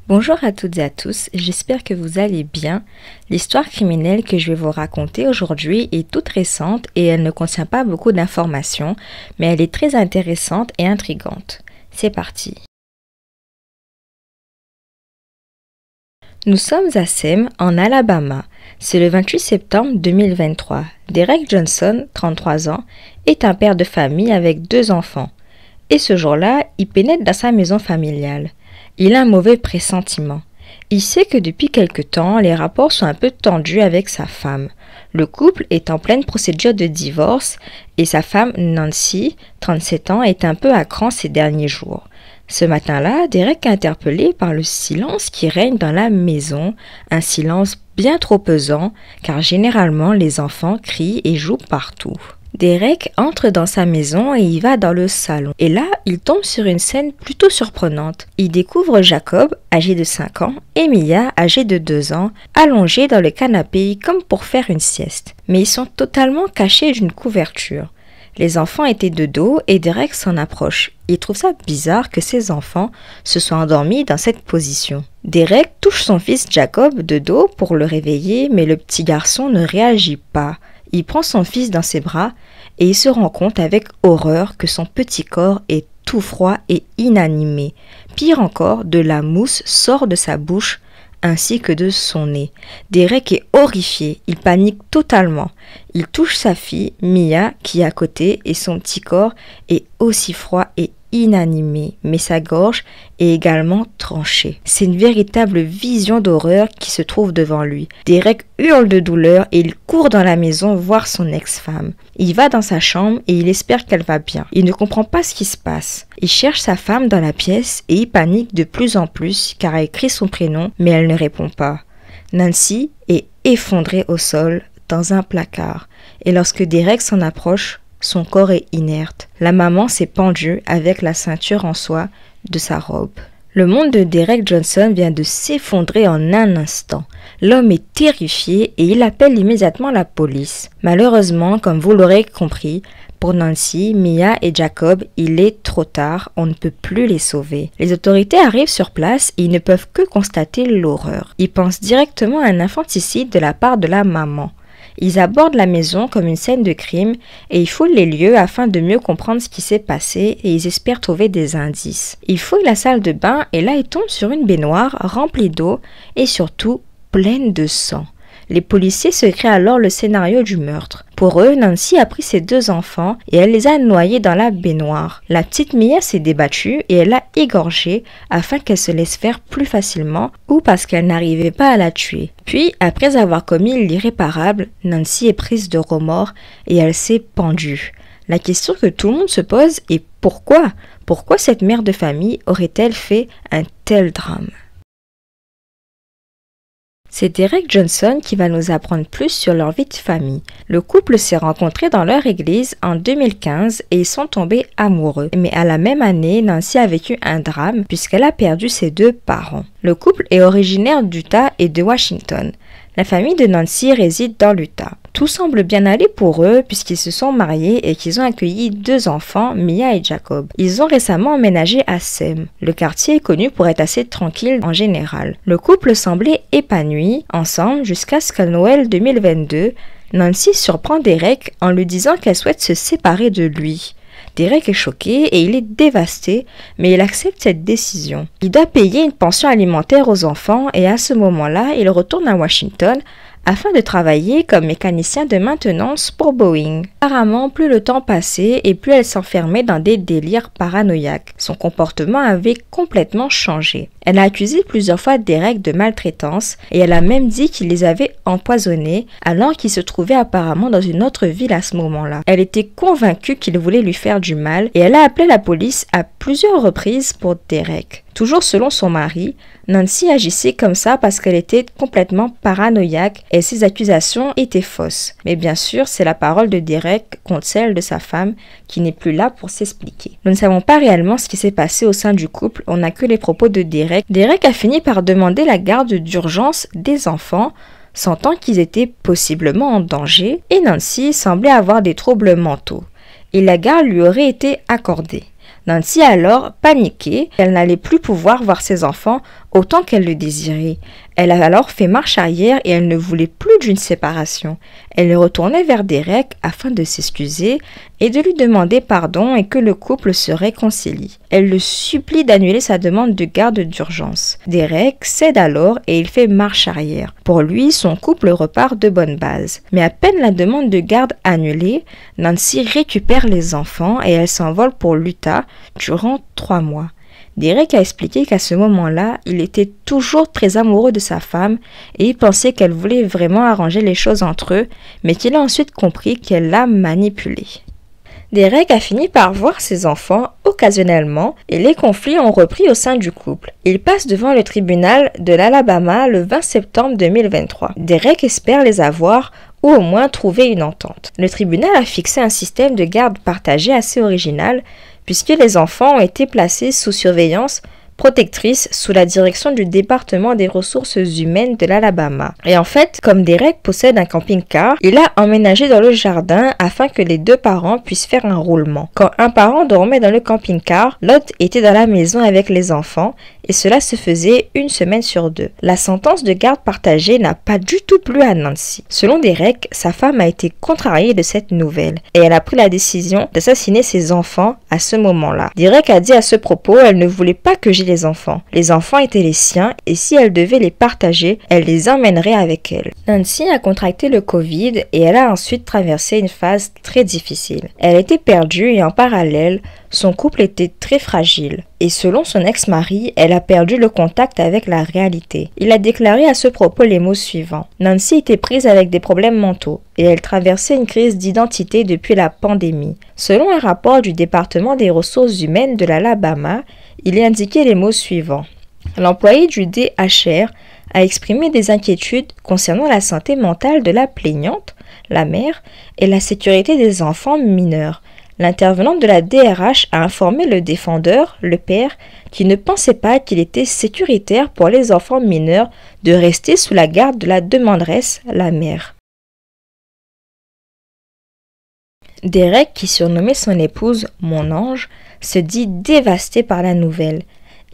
Bonjour à toutes et à tous, j'espère que vous allez bien. L'histoire criminelle que je vais vous raconter aujourd'hui est toute récente et elle ne contient pas beaucoup d'informations, mais elle est très intéressante et intrigante. C'est parti. Nous sommes à Sem, en Alabama. C'est le 28 septembre 2023. Derek Johnson, 33 ans, est un père de famille avec 2 enfants. Et ce jour-là, il pénètre dans sa maison familiale. Il a un mauvais pressentiment. Il sait que depuis quelque temps, les rapports sont un peu tendus avec sa femme. Le couple est en pleine procédure de divorce et sa femme Nancy, 37 ans, est un peu à cran ces derniers jours. Ce matin-là, Derek est interpellé par le silence qui règne dans la maison, un silence bien trop pesant car généralement les enfants crient et jouent partout. Derek entre dans sa maison et y va dans le salon. Et là, il tombe sur une scène plutôt surprenante. Il découvre Jacob, âgé de 5 ans, et Mia, âgée de 2 ans, allongés dans le canapé comme pour faire une sieste. Mais ils sont totalement cachés d'une couverture. Les enfants étaient de dos et Derek s'en approche. Il trouve ça bizarre que ses enfants se soient endormis dans cette position. Derek touche son fils Jacob de dos pour le réveiller, mais le petit garçon ne réagit pas. Il prend son fils dans ses bras et il se rend compte avec horreur que son petit corps est tout froid et inanimé. Pire encore, de la mousse sort de sa bouche ainsi que de son nez. Derek est horrifié, il panique totalement. Il touche sa fille, Mia, qui est à côté, et son petit corps est aussi froid et inanimé, mais sa gorge est également tranchée. C'est une véritable vision d'horreur qui se trouve devant lui. Derek hurle de douleur et il court dans la maison voir son ex-femme. Il va dans sa chambre et il espère qu'elle va bien. Il ne comprend pas ce qui se passe. Il cherche sa femme dans la pièce et il panique de plus en plus car elle crie son prénom mais elle ne répond pas. Nancy est effondrée au sol dans un placard et lorsque Derek s'en approche, son corps est inerte. La maman s'est pendue avec la ceinture en soie de sa robe. Le monde de Derek Johnson vient de s'effondrer en un instant. L'homme est terrifié et il appelle immédiatement la police. Malheureusement, comme vous l'aurez compris, pour Nancy, Mia et Jacob, il est trop tard, on ne peut plus les sauver. Les autorités arrivent sur place et ils ne peuvent que constater l'horreur. Ils pensent directement à un infanticide de la part de la maman. Ils abordent la maison comme une scène de crime et ils fouillent les lieux afin de mieux comprendre ce qui s'est passé et ils espèrent trouver des indices. Ils fouillent la salle de bain et là ils tombent sur une baignoire remplie d'eau et surtout pleine de sang. Les policiers se créent alors le scénario du meurtre. Pour eux, Nancy a pris ses 2 enfants et elle les a noyés dans la baignoire. La petite Mia s'est débattue et elle l'a égorgée afin qu'elle se laisse faire plus facilement ou parce qu'elle n'arrivait pas à la tuer. Puis, après avoir commis l'irréparable, Nancy est prise de remords et elle s'est pendue. La question que tout le monde se pose est pourquoi? Pourquoi cette mère de famille aurait-elle fait un tel drame? C'est Derek Johnson qui va nous apprendre plus sur leur vie de famille. Le couple s'est rencontré dans leur église en 2015 et ils sont tombés amoureux. Mais à la même année, Nancy a vécu un drame puisqu'elle a perdu ses 2 parents. Le couple est originaire d'Utah et de Washington. La famille de Nancy réside dans l'Utah. Tout semble bien aller pour eux puisqu'ils se sont mariés et qu'ils ont accueilli 2 enfants, Mia et Jacob. Ils ont récemment emménagé à Sem. Le quartier est connu pour être assez tranquille en général. Le couple semblait épanoui ensemble jusqu'à ce qu'à Noël 2022, Nancy surprend Derek en lui disant qu'elle souhaite se séparer de lui. Derek est choqué et il est dévasté, mais il accepte cette décision. Il doit payer une pension alimentaire aux enfants et à ce moment-là, il retourne à Washington afin de travailler comme mécanicien de maintenance pour Boeing. Apparemment, plus le temps passait et plus elle s'enfermait dans des délires paranoïaques. Son comportement avait complètement changé. Elle a accusé plusieurs fois Derek de maltraitance et elle a même dit qu'il les avait empoisonnés alors qu'il se trouvait apparemment dans une autre ville à ce moment-là. Elle était convaincue qu'il voulait lui faire du mal et elle a appelé la police à plusieurs reprises pour Derek. Toujours selon son mari, Nancy agissait comme ça parce qu'elle était complètement paranoïaque et ses accusations étaient fausses. Mais bien sûr, c'est la parole de Derek contre celle de sa femme qui n'est plus là pour s'expliquer. Nous ne savons pas réellement ce qui s'est passé au sein du couple, on n'a que les propos de Derek. Derek a fini par demander la garde d'urgence des enfants, sentant qu'ils étaient possiblement en danger, et Nancy semblait avoir des troubles mentaux, et la garde lui aurait été accordée. Nancy a alors paniqué, elle n'allait plus pouvoir voir ses enfants autant qu'elle le désirait. Elle a alors fait marche arrière et elle ne voulait plus d'une séparation. Elle est retournée vers Derek afin de s'excuser et de lui demander pardon et que le couple se réconcilie. Elle le supplie d'annuler sa demande de garde d'urgence. Derek cède alors et il fait marche arrière. Pour lui, son couple repart de bonne base. Mais à peine la demande de garde annulée, Nancy récupère les enfants et elle s'envole pour l'Utah durant 3 mois. Derek a expliqué qu'à ce moment-là, il était toujours très amoureux de sa femme et il pensait qu'elle voulait vraiment arranger les choses entre eux, mais qu'il a ensuite compris qu'elle l'a manipulé. Derek a fini par voir ses enfants occasionnellement et les conflits ont repris au sein du couple. Il passe devant le tribunal de l'Alabama le 20 septembre 2023. Derek espère les avoir ou au moins trouver une entente. Le tribunal a fixé un système de garde partagé assez original puisque les enfants ont été placés sous surveillance protectrice sous la direction du département des ressources humaines de l'Alabama. Et en fait, comme Derek possède un camping-car, il a emménagé dans le jardin afin que les 2 parents puissent faire un roulement. Quand un parent dormait dans le camping-car, l'autre était dans la maison avec les enfants et cela se faisait 1 semaine sur 2. La sentence de garde partagée n'a pas du tout plu à Nancy. Selon Derek, sa femme a été contrariée de cette nouvelle et elle a pris la décision d'assassiner ses enfants à ce moment-là. Derek a dit à ce propos, elle ne voulait pas que j'ai les enfants. Les enfants étaient les siens et si elle devait les partager, elle les emmènerait avec elle. Nancy a contracté le Covid et elle a ensuite traversé une phase très difficile. Elle était perdue et en parallèle, son couple était très fragile. Et selon son ex-mari, elle a perdu le contact avec la réalité. Il a déclaré à ce propos les mots suivants. Nancy était prise avec des problèmes mentaux et elle traversait une crise d'identité depuis la pandémie. Selon un rapport du département des ressources humaines de l'Alabama, il est indiqué les mots suivants. L'employé du DHR a exprimé des inquiétudes concernant la santé mentale de la plaignante, la mère, et la sécurité des enfants mineurs. L'intervenante de la DRH a informé le défendeur, le père, qui ne pensait pas qu'il était sécuritaire pour les enfants mineurs de rester sous la garde de la demanderesse, la mère. Derek, qui surnommait son épouse « mon ange », se dit dévasté par la nouvelle.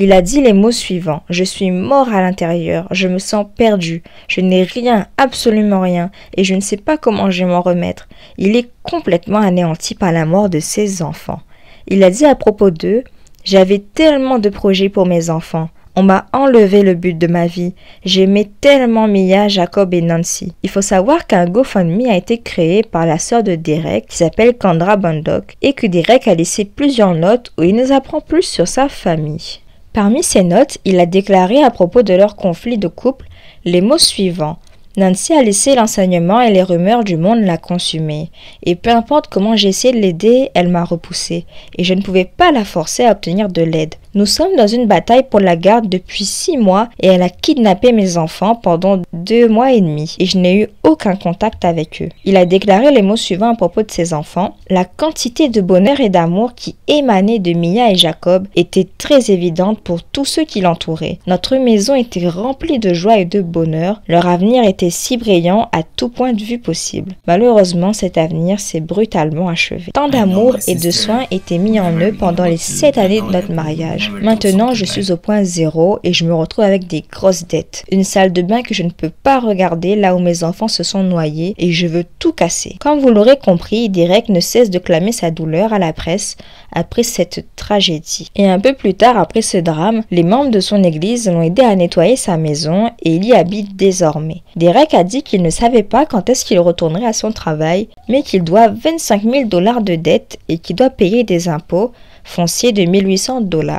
Il a dit les mots suivants. « Je suis mort à l'intérieur, je me sens perdu, je n'ai rien, absolument rien, et je ne sais pas comment je vais m'en remettre. » Il est complètement anéanti par la mort de ses enfants. Il a dit à propos d'eux, « J'avais tellement de projets pour mes enfants. On m'a enlevé le but de ma vie. J'aimais tellement Mia, Jacob et Nancy. » Il faut savoir qu'un GoFundMe a été créé par la sœur de Derek, qui s'appelle Kendra Bundock, et que Derek a laissé plusieurs notes où il nous apprend plus sur sa famille. Parmi ces notes, il a déclaré à propos de leur conflit de couple les mots suivants. Nancy a laissé l'enseignement et les rumeurs du monde la consumer. Et peu importe comment j'ai essayé de l'aider, elle m'a repoussé. Et je ne pouvais pas la forcer à obtenir de l'aide. Nous sommes dans une bataille pour la garde depuis 6 mois et elle a kidnappé mes enfants pendant 2 mois et demi et je n'ai eu aucun contact avec eux. Il a déclaré les mots suivants à propos de ses enfants. La quantité de bonheur et d'amour qui émanait de Mia et Jacob était très évidente pour tous ceux qui l'entouraient. Notre maison était remplie de joie et de bonheur. Leur avenir était si brillant à tout point de vue possible. Malheureusement, cet avenir s'est brutalement achevé. Tant d'amour et de soins étaient mis en eux pendant les 7 années de notre mariage. Maintenant, je suis au point 0 et je me retrouve avec des grosses dettes. Une salle de bain que je ne peux pas regarder là où mes enfants se sont noyés et je veux tout casser. Comme vous l'aurez compris, Derek ne cesse de clamer sa douleur à la presse après cette tragédie. Et un peu plus tard, après ce drame, les membres de son église l'ont aidé à nettoyer sa maison et il y habite désormais. Derek a dit qu'il ne savait pas quand est-ce qu'il retournerait à son travail, mais qu'il doit 25 000 $ de dettes et qu'il doit payer des impôts fonciers de 1 800 $.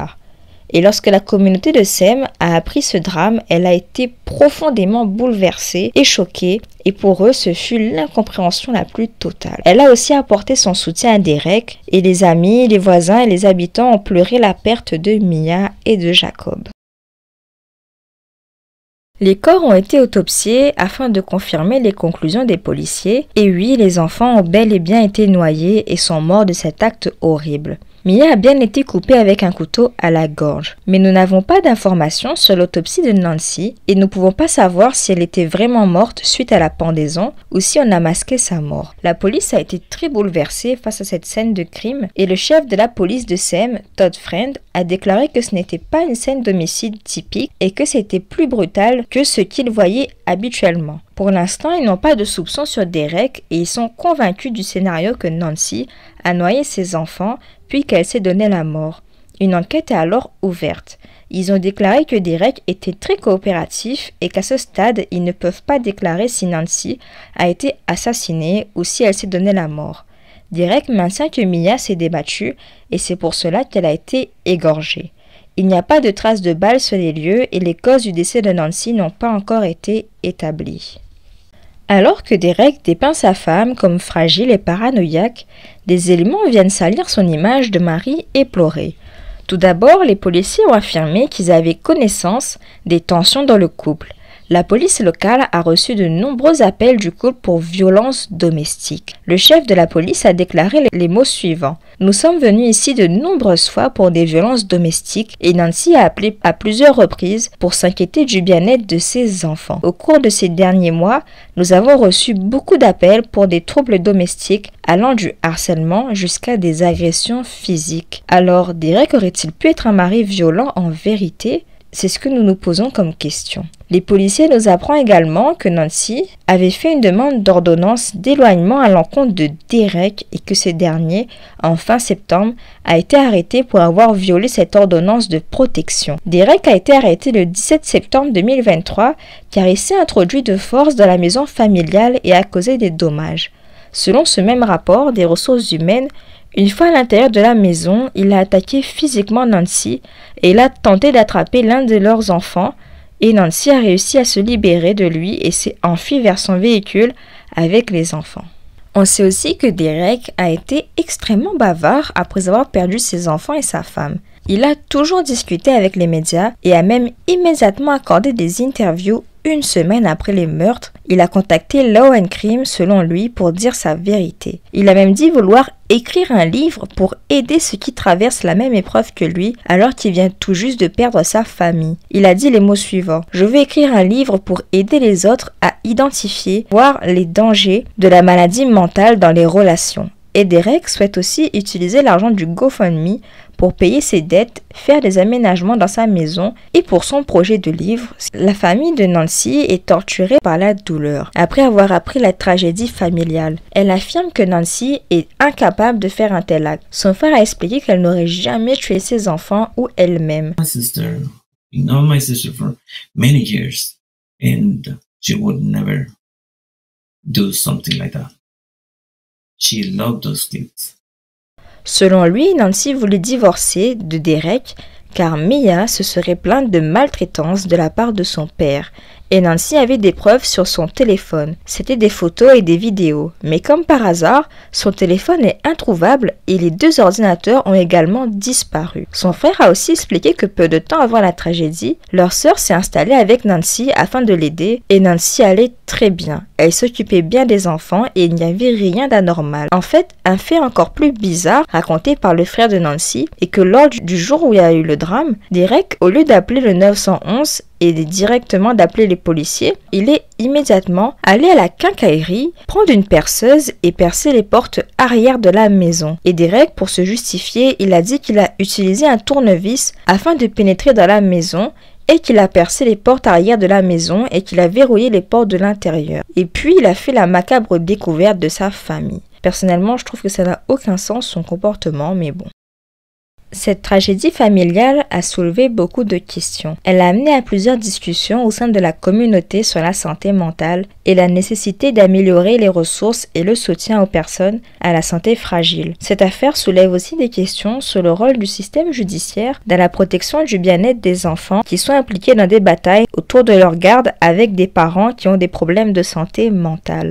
Et lorsque la communauté de Sem a appris ce drame, elle a été profondément bouleversée et choquée, et pour eux, ce fut l'incompréhension la plus totale. Elle a aussi apporté son soutien à Derek, et les amis, les voisins et les habitants ont pleuré la perte de Mia et de Jacob. Les corps ont été autopsiés afin de confirmer les conclusions des policiers, et oui, les enfants ont bel et bien été noyés et sont morts de cet acte horrible. Mia a bien été coupée avec un couteau à la gorge. Mais nous n'avons pas d'informations sur l'autopsie de Nancy et nous ne pouvons pas savoir si elle était vraiment morte suite à la pendaison ou si on a masqué sa mort. La police a été très bouleversée face à cette scène de crime et le chef de la police de Sem, Todd Friend, a déclaré que ce n'était pas une scène d'homicide typique et que c'était plus brutal que ce qu'il voyait habituellement. Pour l'instant, ils n'ont pas de soupçons sur Derek et ils sont convaincus du scénario que Nancy a noyé ses enfants puis qu'elle s'est donné la mort. Une enquête est alors ouverte. Ils ont déclaré que Derek était très coopératif et qu'à ce stade, ils ne peuvent pas déclarer si Nancy a été assassinée ou si elle s'est donné la mort. Derek maintient que Mia s'est débattue et c'est pour cela qu'elle a été égorgée. Il n'y a pas de traces de balles sur les lieux et les causes du décès de Nancy n'ont pas encore été établies. Alors que Derek dépeint sa femme comme fragile et paranoïaque, des éléments viennent salir son image de mari éploré. Tout d'abord, les policiers ont affirmé qu'ils avaient connaissance des tensions dans le couple. La police locale a reçu de nombreux appels du couple pour violences domestiques. Le chef de la police a déclaré les mots suivants. « Nous sommes venus ici de nombreuses fois pour des violences domestiques et Nancy a appelé à plusieurs reprises pour s'inquiéter du bien-être de ses enfants. Au cours de ces derniers mois, nous avons reçu beaucoup d'appels pour des troubles domestiques allant du harcèlement jusqu'à des agressions physiques. Alors, Derek aurait-il pu être un mari violent en vérité ? C'est ce que nous nous posons comme question. Les policiers nous apprennent également que Nancy avait fait une demande d'ordonnance d'éloignement à l'encontre de Derek et que ce dernier, en fin septembre, a été arrêté pour avoir violé cette ordonnance de protection. Derek a été arrêté le 17 septembre 2023 car il s'est introduit de force dans la maison familiale et a causé des dommages. Selon ce même rapport des ressources humaines, une fois à l'intérieur de la maison, il a attaqué physiquement Nancy et il a tenté d'attraper l'un de leurs enfants et Nancy a réussi à se libérer de lui et s'est enfui vers son véhicule avec les enfants. On sait aussi que Derek a été extrêmement bavard après avoir perdu ses enfants et sa femme. Il a toujours discuté avec les médias et a même immédiatement accordé des interviews. Une semaine après les meurtres, il a contacté Law & Crime selon lui pour dire sa vérité. Il a même dit vouloir écrire un livre pour aider ceux qui traversent la même épreuve que lui alors qu'il vient tout juste de perdre sa famille. Il a dit les mots suivants. « Je veux écrire un livre pour aider les autres à identifier, voir les dangers de la maladie mentale dans les relations. » Et Derek souhaite aussi utiliser l'argent du GoFundMe pour payer ses dettes, faire des aménagements dans sa maison et pour son projet de livre. La famille de Nancy est torturée par la douleur. Après avoir appris la tragédie familiale, elle affirme que Nancy est incapable de faire un tel acte. Son frère a expliqué qu'elle n'aurait jamais tué ses enfants ou elle-même. My sister for many years and she would never do something like that. She loved those kids. Selon lui, Nancy voulait divorcer de Derek car Mia se serait plainte de maltraitance de la part de son père. Et Nancy avait des preuves sur son téléphone. C'était des photos et des vidéos. Mais comme par hasard, son téléphone est introuvable et les deux ordinateurs ont également disparu. Son frère a aussi expliqué que peu de temps avant la tragédie, leur sœur s'est installée avec Nancy afin de l'aider et Nancy allait très bien. Elle s'occupait bien des enfants et il n'y avait rien d'anormal. En fait, un fait encore plus bizarre raconté par le frère de Nancy est que lors du jour où il y a eu le drame, Derek, au lieu d'appeler le 911 et directement d'appeler les policiers, il est immédiatement allé à la quincaillerie, prendre une perceuse et percer les portes arrière de la maison. Et Derek, pour se justifier, il a dit qu'il a utilisé un tournevis afin de pénétrer dans la maison et qu'il a percé les portes arrière de la maison et qu'il a verrouillé les portes de l'intérieur. Et puis, il a fait la macabre découverte de sa famille. Personnellement, je trouve que ça n'a aucun sens son comportement, mais bon. Cette tragédie familiale a soulevé beaucoup de questions. Elle a amené à plusieurs discussions au sein de la communauté sur la santé mentale et la nécessité d'améliorer les ressources et le soutien aux personnes à la santé fragile. Cette affaire soulève aussi des questions sur le rôle du système judiciaire dans la protection du bien-être des enfants qui sont impliqués dans des batailles autour de leur garde avec des parents qui ont des problèmes de santé mentale.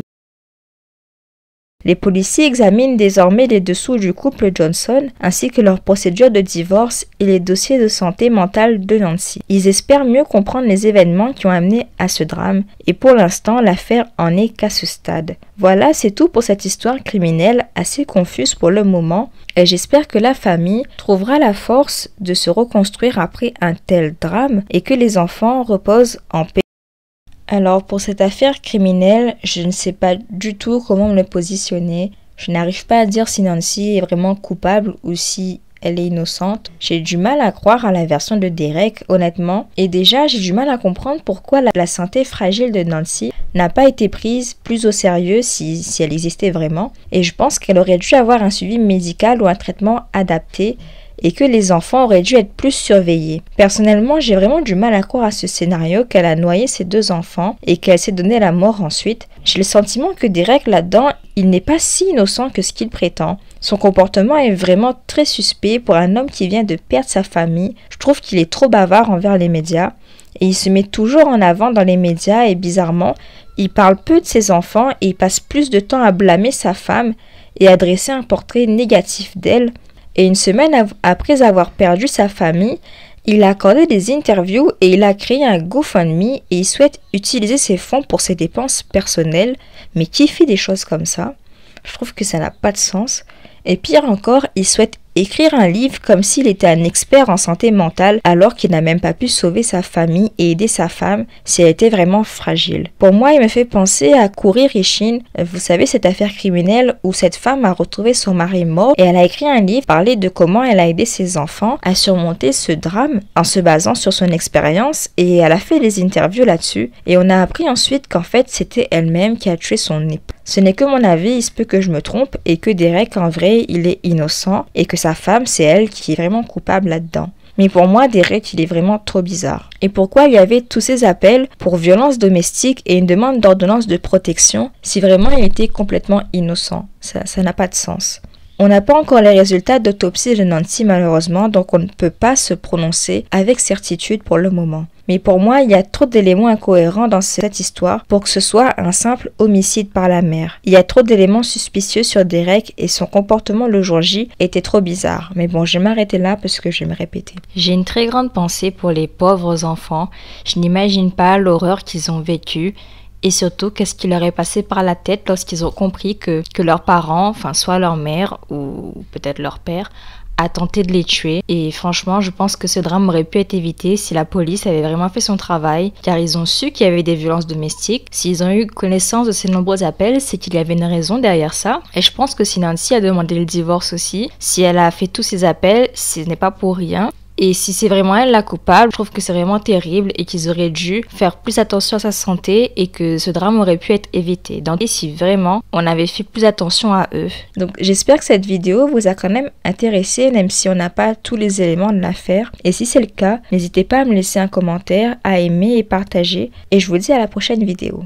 Les policiers examinent désormais les dessous du couple Johnson, ainsi que leur procédure de divorce et les dossiers de santé mentale de Nancy. Ils espèrent mieux comprendre les événements qui ont amené à ce drame, et pour l'instant, l'affaire en est qu'à ce stade. Voilà, c'est tout pour cette histoire criminelle assez confuse pour le moment, et j'espère que la famille trouvera la force de se reconstruire après un tel drame et que les enfants reposent en paix. Alors pour cette affaire criminelle, je ne sais pas du tout comment me positionner. Je n'arrive pas à dire si Nancy est vraiment coupable ou si elle est innocente. J'ai du mal à croire à la version de Derek, honnêtement. Et déjà, j'ai du mal à comprendre pourquoi la santé fragile de Nancy n'a pas été prise plus au sérieux si elle existait vraiment. Et je pense qu'elle aurait dû avoir un suivi médical ou un traitement adapté, et que les enfants auraient dû être plus surveillés. Personnellement, j'ai vraiment du mal à croire à ce scénario qu'elle a noyé ses 2 enfants et qu'elle s'est donné la mort ensuite. J'ai le sentiment que Derek là-dedans, il n'est pas si innocent que ce qu'il prétend. Son comportement est vraiment très suspect pour un homme qui vient de perdre sa famille. Je trouve qu'il est trop bavard envers les médias et il se met toujours en avant dans les médias et bizarrement, il parle peu de ses enfants et il passe plus de temps à blâmer sa femme et à dresser un portrait négatif d'elle. Et une semaine après avoir perdu sa famille, il a accordé des interviews et il a créé un GoFundMe et il souhaite utiliser ses fonds pour ses dépenses personnelles. Mais qui fait des choses comme ça? Je trouve que ça n'a pas de sens. Et pire encore, il souhaite écrire un livre comme s'il était un expert en santé mentale alors qu'il n'a même pas pu sauver sa famille et aider sa femme si elle était vraiment fragile. Pour moi, il me fait penser à Kouri Rishin, vous savez cette affaire criminelle où cette femme a retrouvé son mari mort et elle a écrit un livre parler de comment elle a aidé ses enfants à surmonter ce drame en se basant sur son expérience et elle a fait des interviews là-dessus et on a appris ensuite qu'en fait c'était elle-même qui a tué son époux. Ce n'est que mon avis, il se peut que je me trompe et que Derek en vrai il est innocent et que sa femme c'est elle qui est vraiment coupable là-dedans. Mais pour moi, Derek, il est vraiment trop bizarre. Et pourquoi il y avait tous ces appels pour violence domestique et une demande d'ordonnance de protection si vraiment il était complètement innocent? Ça n'a pas de sens. On n'a pas encore les résultats d'autopsie de Nancy malheureusement, donc on ne peut pas se prononcer avec certitude pour le moment. Mais pour moi, il y a trop d'éléments incohérents dans cette histoire pour que ce soit un simple homicide par la mère. Il y a trop d'éléments suspicieux sur Derek et son comportement le jour J était trop bizarre. Mais bon, je vais m'arrêter là parce que je vais me répéter. J'ai une très grande pensée pour les pauvres enfants. Je n'imagine pas l'horreur qu'ils ont vécue. Et surtout, qu'est-ce qui leur est passé par la tête lorsqu'ils ont compris que leurs parents, enfin soit leur mère ou peut-être leur père, a tenté de les tuer. Et franchement, je pense que ce drame aurait pu être évité si la police avait vraiment fait son travail, car ils ont su qu'il y avait des violences domestiques. S'ils ont eu connaissance de ces nombreux appels, c'est qu'il y avait une raison derrière ça. Et je pense que si Nancy a demandé le divorce aussi, si elle a fait tous ces appels, ce n'est pas pour rien. Et si c'est vraiment elle la coupable, je trouve que c'est vraiment terrible et qu'ils auraient dû faire plus attention à sa santé et que ce drame aurait pu être évité. Donc, et si vraiment on avait fait plus attention à eux. Donc, j'espère que cette vidéo vous a quand même intéressé, même si on n'a pas tous les éléments de l'affaire. Et si c'est le cas, n'hésitez pas à me laisser un commentaire, à aimer et partager. Et je vous dis à la prochaine vidéo.